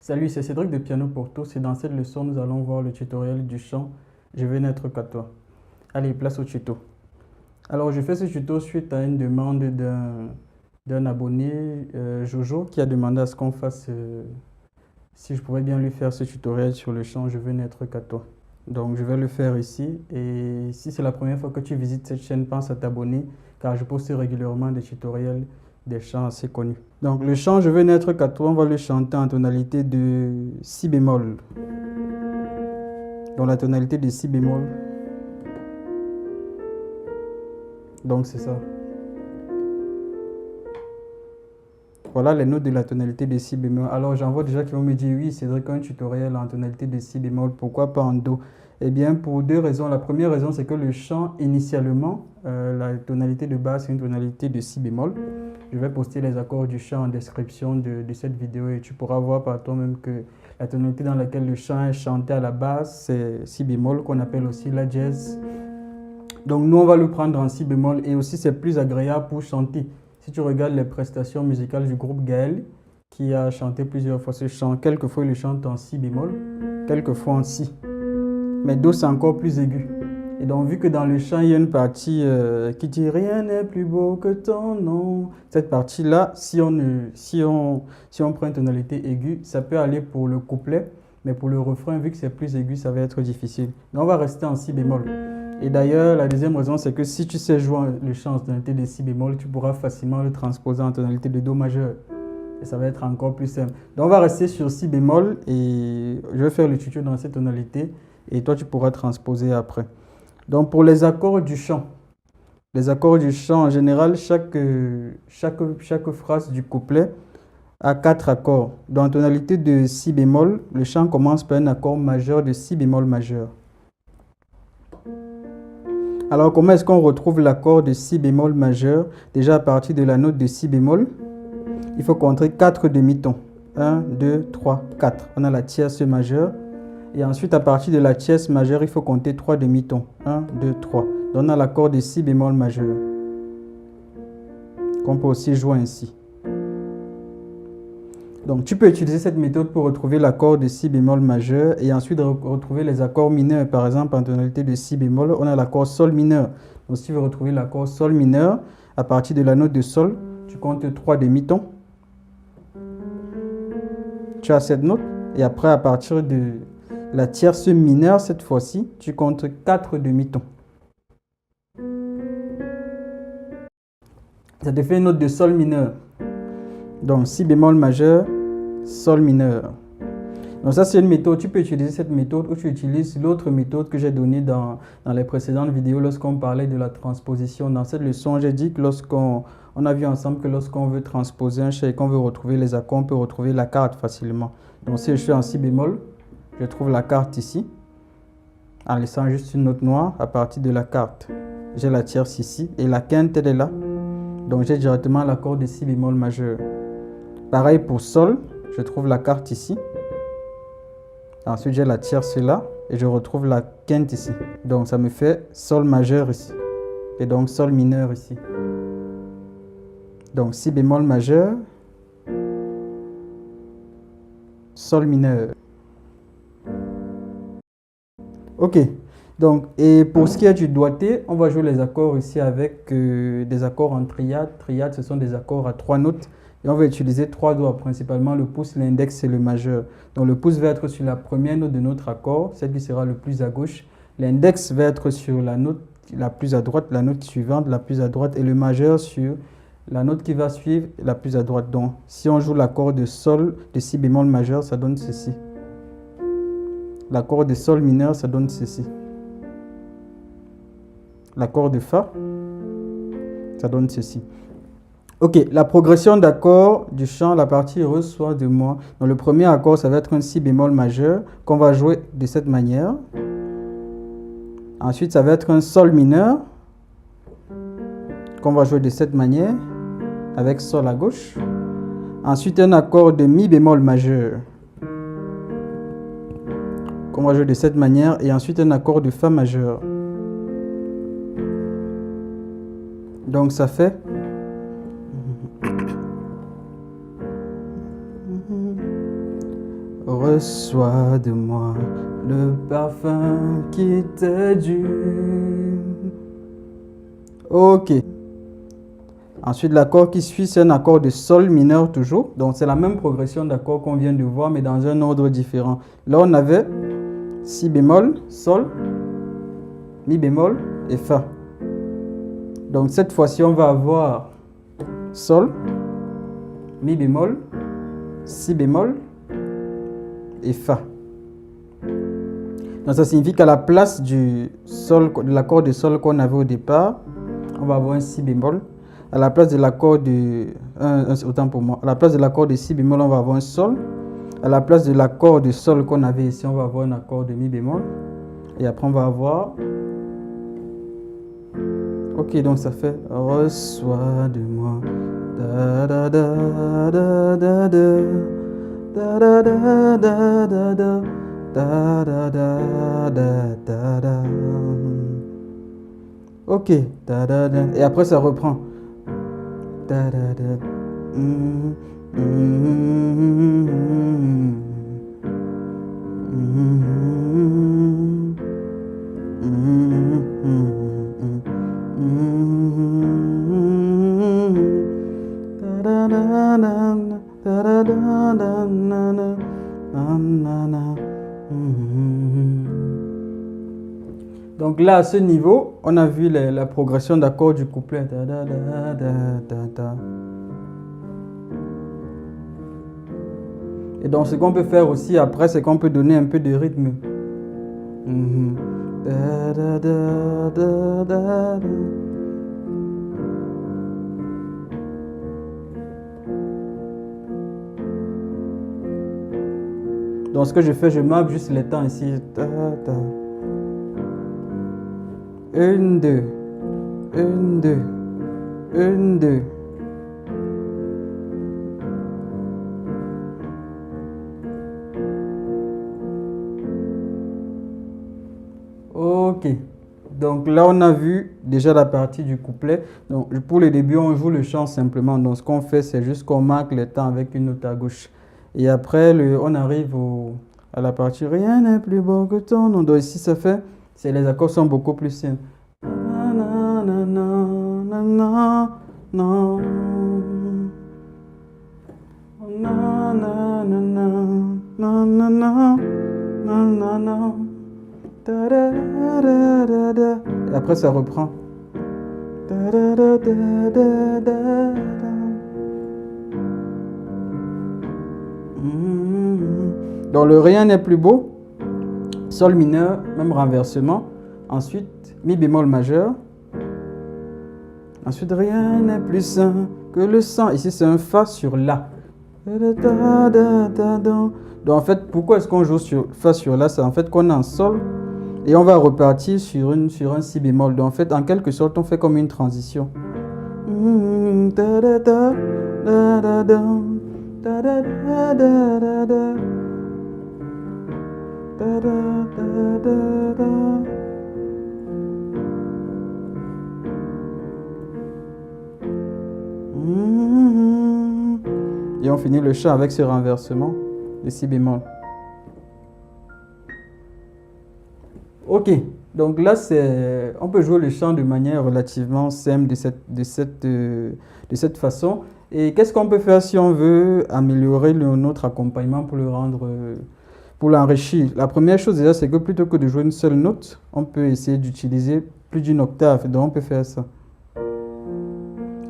Salut, c'est Cédric de Piano pour tous et dans cette leçon, nous allons voir le tutoriel du chant Je veux n'être qu'à toi. Allez, place au tuto. Alors, je fais ce tuto suite à une demande d'un abonné, Jojo, qui a demandé à ce qu'on fasse, si je pouvais bien lui faire ce tutoriel sur le chant Je veux n'être qu'à toi. Donc, je vais le faire ici. Et si c'est la première fois que tu visites cette chaîne, pense à t'abonner car je poste régulièrement des tutoriels des chants assez connus. Donc le chant Je veux n'être qu'à toi, on va le chanter en tonalité de si bémol. Dans la tonalité de si bémol. Donc c'est ça. Voilà les notes de la tonalité de si bémol. Alors j'en vois déjà qui vont me dire oui, Cédric, un tutoriel en tonalité de si bémol, pourquoi pas en do? Eh bien pour deux raisons. La première raison c'est que le chant initialement, la tonalité de base c'est une tonalité de si bémol. Je vais poster les accords du chant en description de cette vidéo et tu pourras voir par toi-même que la tonalité dans laquelle le chant est chanté à la base, c'est si bémol qu'on appelle aussi la dièse. Donc nous, on va le prendre en si bémol et aussi c'est plus agréable pour chanter. Si tu regardes les prestations musicales du groupe Gaël, qui a chanté plusieurs fois ce chant, quelquefois il le chante en si bémol, quelquefois en si. Mais do c'est encore plus aigu. Et donc, vu que dans le chant, il y a une partie qui dit « Rien n'est plus beau que ton nom », cette partie-là, si on prend une tonalité aiguë, ça peut aller pour le couplet, mais pour le refrain, vu que c'est plus aigu, ça va être difficile. Donc, on va rester en si bémol. Et d'ailleurs, la deuxième raison, c'est que si tu sais jouer le chant en tonalité de si bémol, tu pourras facilement le transposer en tonalité de do majeur. Et ça va être encore plus simple. Donc, on va rester sur si bémol et je vais faire le tuto dans cette tonalité et toi, tu pourras transposer après. Donc pour les accords du chant en général, chaque phrase du couplet a 4 accords. Dans la tonalité de si bémol, le chant commence par un accord majeur de si bémol majeur. Alors comment est-ce qu'on retrouve l'accord de si bémol majeur? Déjà à partir de la note de si bémol, il faut compter 4 demi-tons. 1, 2, 3, 4. On a la tierce majeure. Et ensuite, à partir de la tierce majeure, il faut compter 3 demi-tons. 1, 2, 3. Donc, on a l'accord de si bémol majeur, qu'on peut aussi jouer ainsi. Donc, tu peux utiliser cette méthode pour retrouver l'accord de si bémol majeur et ensuite retrouver les accords mineurs. Par exemple, en tonalité de si bémol, on a l'accord sol mineur. Donc, si tu veux retrouver l'accord sol mineur, à partir de la note de sol, tu comptes 3 demi-tons. Tu as cette note. Et après, à partir de la tierce mineure, cette fois-ci, tu comptes 4 demi-tons. Ça te fait une note de sol mineur. Donc, si bémol majeur, sol mineur. Donc, ça, c'est une méthode. Tu peux utiliser cette méthode ou tu utilises l'autre méthode que j'ai donnée dans les précédentes vidéos lorsqu'on parlait de la transposition. Dans cette leçon, j'ai dit que lorsqu'on a vu ensemble que lorsqu'on veut transposer un chant et qu'on veut retrouver les accords, on peut retrouver la carte facilement. Donc, si je suis en si bémol, je trouve la carte ici, en laissant juste une note noire à partir de la carte. J'ai la tierce ici et la quinte, elle est là. Donc j'ai directement l'accord de si bémol majeur. Pareil pour sol, je trouve la carte ici. Ensuite j'ai la tierce là et je retrouve la quinte ici. Donc ça me fait sol majeur ici. Et donc sol mineur ici. Donc si bémol majeur, sol mineur. Ok, donc, et pour ce qui est du doigté, on va jouer les accords ici avec des accords en triade. Triade, ce sont des accords à 3 notes. Et on va utiliser 3 doigts, principalement le pouce, l'index et le majeur. Donc, le pouce va être sur la première note de notre accord, celle qui sera le plus à gauche. L'index va être sur la note la plus à droite, la note suivante, la plus à droite. Et le majeur sur la note qui va suivre, la plus à droite. Donc, si on joue l'accord de sol, de si bémol majeur, ça donne ceci. L'accord de sol mineur, ça donne ceci. L'accord de fa, ça donne ceci. Ok, la progression d'accords du chant, la partie reçoit de moi. Donc le premier accord, ça va être un si bémol majeur qu'on va jouer de cette manière. Ensuite, ça va être un sol mineur qu'on va jouer de cette manière avec sol à gauche. Ensuite, un accord de mi bémol majeur qu'on va jouer de cette manière et ensuite un accord de fa majeur. Donc ça fait reçois de moi le parfum qui t'est dû. Ok. Ensuite, l'accord qui suit, c'est un accord de sol mineur toujours. Donc, c'est la même progression d'accords qu'on vient de voir, mais dans un ordre différent. Là, on avait si bémol, sol, mi bémol et fa. Donc, cette fois-ci, on va avoir sol, mi bémol, si bémol et fa. Donc, ça signifie qu'à la place du sol, de l'accord de sol qu'on avait au départ, on va avoir un si bémol. À la place de l'accord de autant pour moi. À la place de l'accord de si bémol, on va avoir un sol. À la place de l'accord de sol qu'on avait ici, on va avoir un accord de mi bémol. Et après, on va avoir. Ok, donc ça fait reçois de moi. Da da da da da da. Da da da da da da. Da da da da da da. Ok. Da da da. Et après, ça reprend. Da, da, da. Donc là, à ce niveau, on a vu la progression d'accords du couplet. Da, da, da, da, da, da. Et donc, ce qu'on peut faire aussi après, c'est qu'on peut donner un peu de rythme. Da, da, da, da, da, da. Donc, ce que je fais, je marque juste les temps ici. Da, da. 1, 2, 1, 2, 1, 2. Ok. Donc là, on a vu déjà la partie du couplet. Donc pour le début, on joue le chant simplement. Donc ce qu'on fait, c'est juste qu'on marque les temps avec une note à gauche. Et après, on arrive à la partie rien n'est plus beau que ton nom. Donc ici, ça fait, les accords sont beaucoup plus simples. Et après, ça reprend. Donc le rien n'est plus beau. Sol mineur, même renversement. Ensuite, mi bémol majeur. Ensuite, rien n'est plus sain que le sang. Ici, c'est un fa sur la. Donc en fait, pourquoi est-ce qu'on joue sur fa sur la? C'est en fait qu'on est en sol et on va repartir sur un si bémol. Donc en fait, en quelque sorte, on fait comme une transition. Et on finit le chant avec ce renversement de si bémol. Ok, donc là, on peut jouer le chant de manière relativement simple de cette façon. Et qu'est-ce qu'on peut faire si on veut améliorer notre accompagnement pour l'enrichir? La première chose déjà, c'est que plutôt que de jouer une seule note, on peut essayer d'utiliser plus d'une octave. Donc on peut faire ça.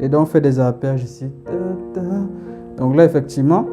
Et donc on fait des arpèges ici. Donc là, effectivement,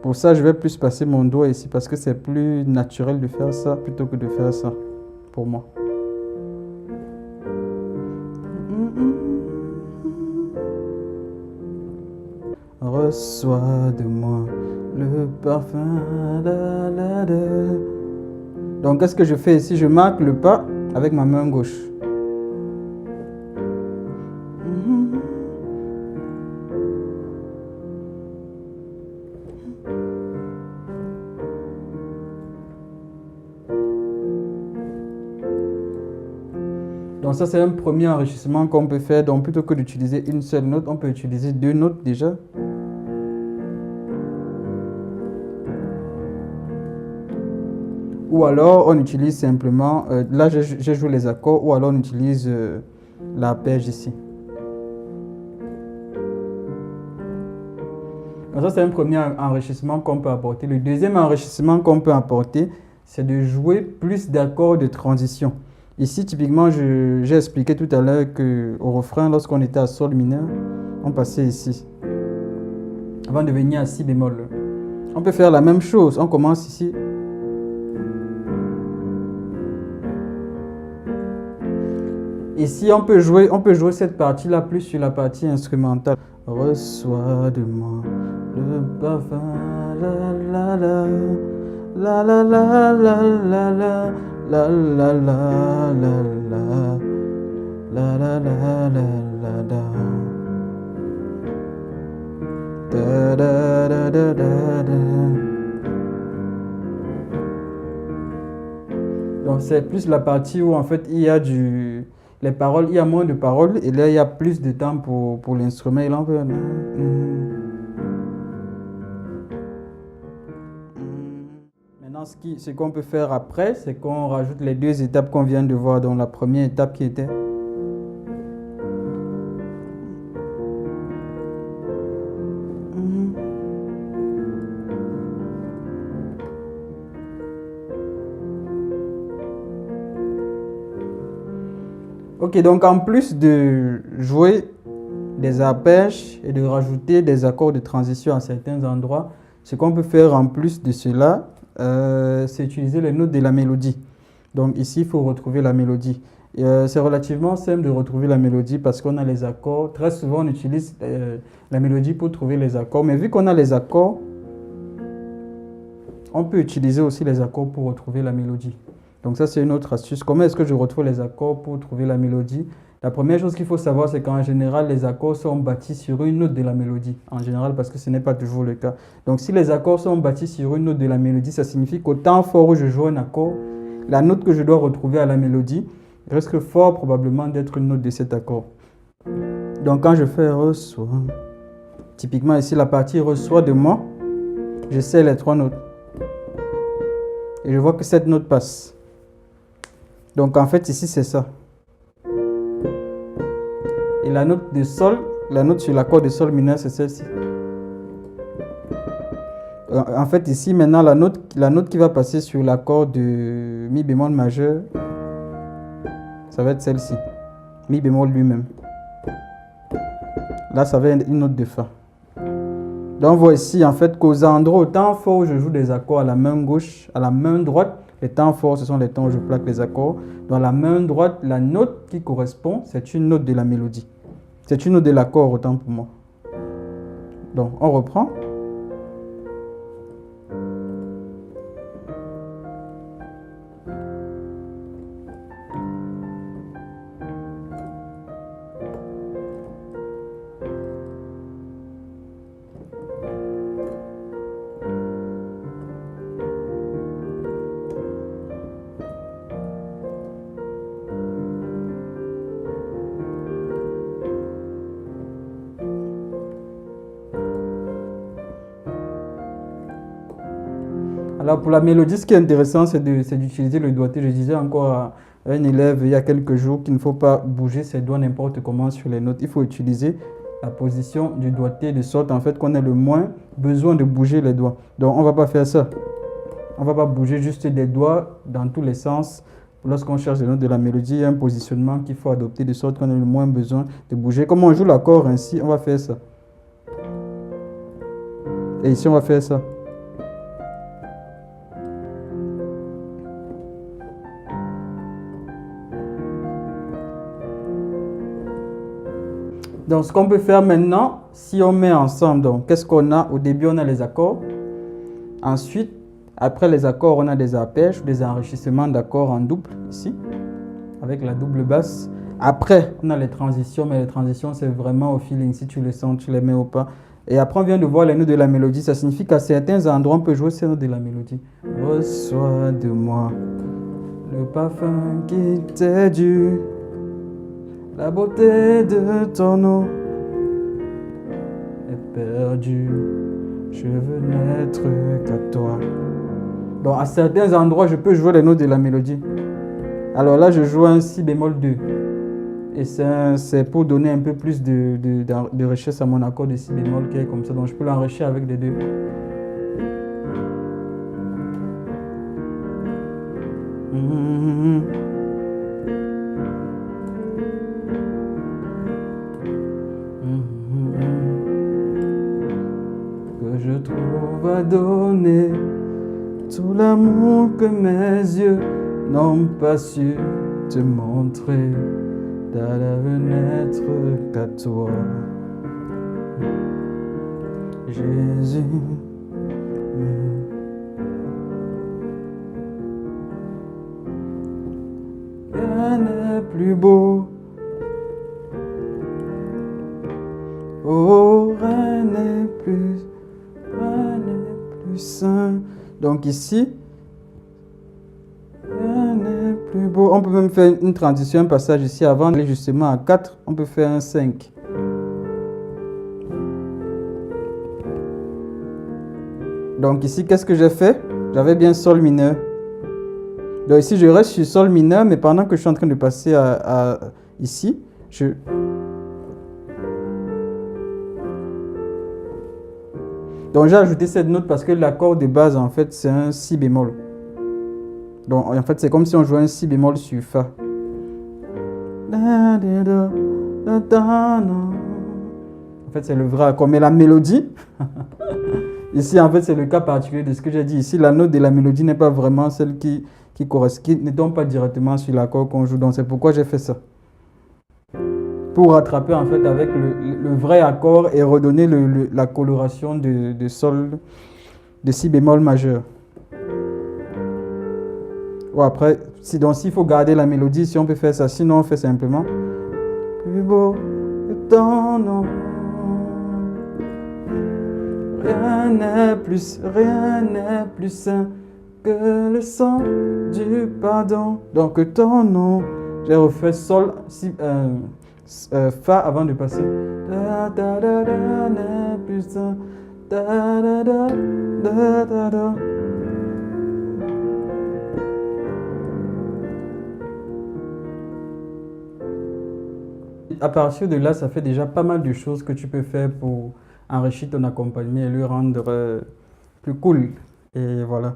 pour ça, je vais plus passer mon doigt ici parce que c'est plus naturel de faire ça plutôt que de faire ça, pour moi. Reçois de moi le parfum. Donc, qu'est-ce que je fais ici? Je marque le pas avec ma main gauche. Donc ça, c'est un premier enrichissement qu'on peut faire. Donc plutôt que d'utiliser une seule note, on peut utiliser deux notes déjà. Ou alors on utilise simplement, là je joue les accords, ou alors on utilise l'arpège ici. Donc ça c'est un premier enrichissement qu'on peut apporter. Le deuxième enrichissement qu'on peut apporter, c'est de jouer plus d'accords de transition. Ici typiquement, j'ai expliqué tout à l'heure qu'au refrain, lorsqu'on était à sol mineur, on passait ici, avant de venir à si bémol. On peut faire la même chose, on commence ici. Ici, on peut jouer cette partie-là plus sur la partie instrumentale. Reçois de moi le parfum, la la la, la la la la la la, la la la la la, la la la la la. Da da da da da da. Donc c'est plus la partie où en fait il y a les paroles, il y a moins de paroles et là il y a plus de temps pour l'instrument. Et là on peut... Maintenant ce qu'on peut faire après, c'est qu'on rajoute les deux étapes qu'on vient de voir. Donc la première étape qui était... Ok, donc en plus de jouer des arpèges et de rajouter des accords de transition à certains endroits, ce qu'on peut faire en plus de cela, c'est utiliser les notes de la mélodie. Donc ici, il faut retrouver la mélodie. C'est relativement simple de retrouver la mélodie parce qu'on a les accords. Très souvent, on utilise la mélodie pour trouver les accords. Mais vu qu'on a les accords, on peut utiliser aussi les accords pour retrouver la mélodie. Donc ça, c'est une autre astuce. Comment est-ce que je retrouve les accords pour trouver la mélodie? La première chose qu'il faut savoir, c'est qu'en général, les accords sont bâtis sur une note de la mélodie. En général, parce que ce n'est pas toujours le cas. Donc si les accords sont bâtis sur une note de la mélodie, ça signifie qu'au temps fort où je joue un accord, la note que je dois retrouver à la mélodie risque fort probablement d'être une note de cet accord. Donc quand je fais reçoit, typiquement ici, la partie reçoit de moi, je sais les trois notes. Et je vois que cette note passe. Donc en fait ici c'est ça. Et la note de sol, la note sur l'accord de sol mineur, c'est celle-ci. En fait ici maintenant la note qui va passer sur l'accord de mi bémol majeur, ça va être celle-ci. Mi bémol lui-même. Là ça va être une note de fa. Donc voici en fait qu'aux endroits, au temps fort où je joue des accords à la main gauche, à la main droite, les temps forts, ce sont les temps où je plaque les accords. Dans la main droite, la note qui correspond, c'est une note de la mélodie. C'est une note de l'accord, autant pour moi. Donc, on reprend. Alors pour la mélodie, ce qui est intéressant, c'est d'utiliser le doigté. Je disais encore à un élève il y a quelques jours qu'il ne faut pas bouger ses doigts n'importe comment sur les notes. Il faut utiliser la position du doigté de sorte en fait qu'on ait le moins besoin de bouger les doigts. Donc on ne va pas faire ça. On ne va pas bouger juste des doigts dans tous les sens. Lorsqu'on cherche les notes de la mélodie, il y a un positionnement qu'il faut adopter de sorte qu'on ait le moins besoin de bouger. Comme on joue l'accord ainsi, on va faire ça. Et ici, on va faire ça. Donc, ce qu'on peut faire maintenant, si on met ensemble, donc, qu'est-ce qu'on a? Au début, on a les accords. Ensuite, après les accords, on a des arpèges ou des enrichissements d'accords en double, ici, avec la double basse. Après, on a les transitions, mais les transitions, c'est vraiment au feeling, si tu les sens, tu les mets ou pas. Et après, on vient de voir les notes de la mélodie. Ça signifie qu'à certains endroits, on peut jouer ces notes de la mélodie. Reçois de moi le parfum qui t'est dû. La beauté de ton eau est perdue. Je veux n'être qu'à toi. Donc à certains endroits, je peux jouer les notes de la mélodie. Alors là, je joue un si bémol 2. Et c'est pour donner un peu plus de richesse à mon accord de si bémol qui est comme ça. Donc je peux l'enrichir avec des deux. Que je trouve à donner tout l'amour que mes yeux n'ont pas su te montrer, d'aller n'être qu'à toi, Jésus. Rien n'est plus beau, oh, rien n'est plus sain. Donc ici, rien n'est plus beau. On peut même faire une transition, un passage ici avant d'aller justement à 4. On peut faire un 5. Donc ici, qu'est-ce que j'ai fait? J'avais bien sol mineur. Donc ici, je reste sur sol mineur, mais pendant que je suis en train de passer à ici, Donc j'ai ajouté cette note parce que l'accord de base, en fait, c'est un si bémol. Donc en fait, c'est comme si on jouait un si bémol sur fa. En fait, c'est le vrai accord. Mais la mélodie, ici, en fait, c'est le cas particulier de ce que j'ai dit. Ici, la note de la mélodie n'est pas vraiment celle qui correspond, ne tombe pas directement sur l'accord qu'on joue. Donc c'est pourquoi j'ai fait ça. Pour rattraper en fait avec le vrai accord et redonner la coloration de sol, de si bémol majeur. Ou après, donc s'il faut garder la mélodie, si on peut faire ça, sinon on fait simplement plus beau que ton nom. Rien n'est plus sain que le sang du pardon. Donc ton nom, j'ai refait sol, si, fa avant de passer. Da, da, da, da, n'est plus sain. Da, da, da, da, da, da. À partir de là, ça fait déjà pas mal de choses que tu peux faire pour enrichir ton accompagnement et le rendre plus cool. Et voilà.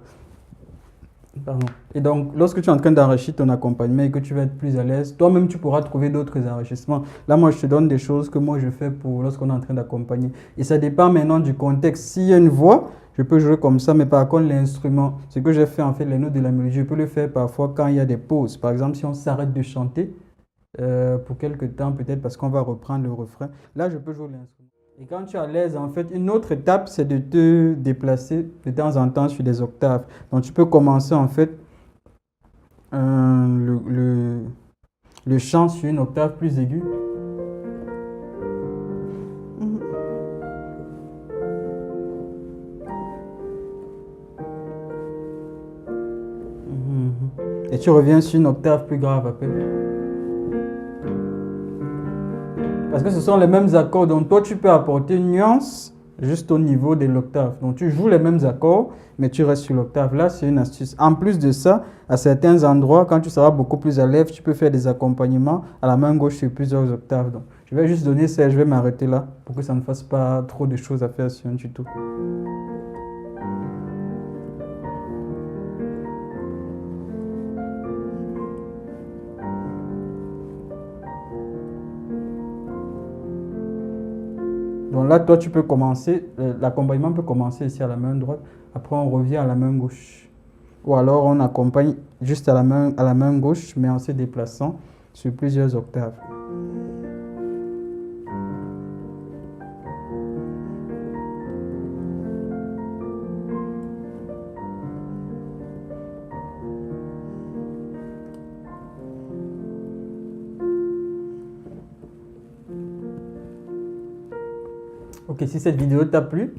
Pardon. Et donc, lorsque tu es en train d'enrichir ton accompagnement et que tu vas être plus à l'aise, toi-même, tu pourras trouver d'autres enrichissements. Là, moi, je te donne des choses que moi, je fais pour lorsqu'on est en train d'accompagner. Et ça dépend maintenant du contexte. S'il y a une voix, je peux jouer comme ça, mais par contre, l'instrument, ce que j'ai fait, en fait, les notes de la mélodie, je peux le faire parfois quand il y a des pauses. Par exemple, si on s'arrête de chanter pour quelques temps, peut-être parce qu'on va reprendre le refrain, là, je peux jouer l'instrument. Et quand tu es à l'aise, en fait, une autre étape, c'est de te déplacer de temps en temps sur des octaves. Donc, tu peux commencer, en fait, le chant sur une octave plus aiguë. Et tu reviens sur une octave plus grave après. Parce que ce sont les mêmes accords, donc toi tu peux apporter une nuance juste au niveau de l'octave. Donc tu joues les mêmes accords, mais tu restes sur l'octave. Là, c'est une astuce. En plus de ça, à certains endroits, quand tu seras beaucoup plus à l'aise, tu peux faire des accompagnements à la main gauche sur plusieurs octaves. Donc je vais juste donner ça, je vais m'arrêter là pour que ça ne fasse pas trop de choses à faire sur un tuto. Donc là, toi, tu peux commencer, l'accompagnement peut commencer ici à la main droite, après on revient à la main gauche. Ou alors on accompagne juste à la main gauche, mais en se déplaçant sur plusieurs octaves. Ok, si cette vidéo t'a plu,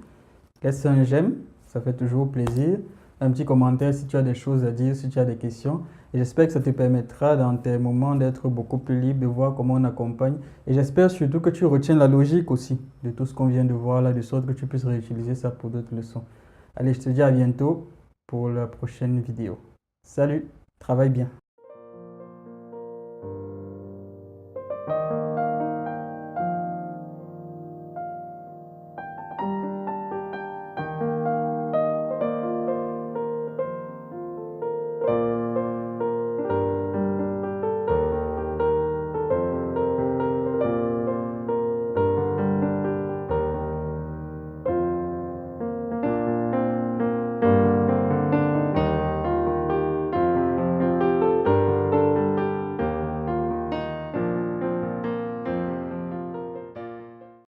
laisse un j'aime, ça fait toujours plaisir. Un petit commentaire si tu as des choses à dire, si tu as des questions. Et j'espère que ça te permettra dans tes moments d'être beaucoup plus libre, de voir comment on accompagne. Et j'espère surtout que tu retiens la logique aussi de tout ce qu'on vient de voir là, de sorte que tu puisses réutiliser ça pour d'autres leçons. Allez, je te dis à bientôt. pour la prochaine vidéo. Salut, travaille bien.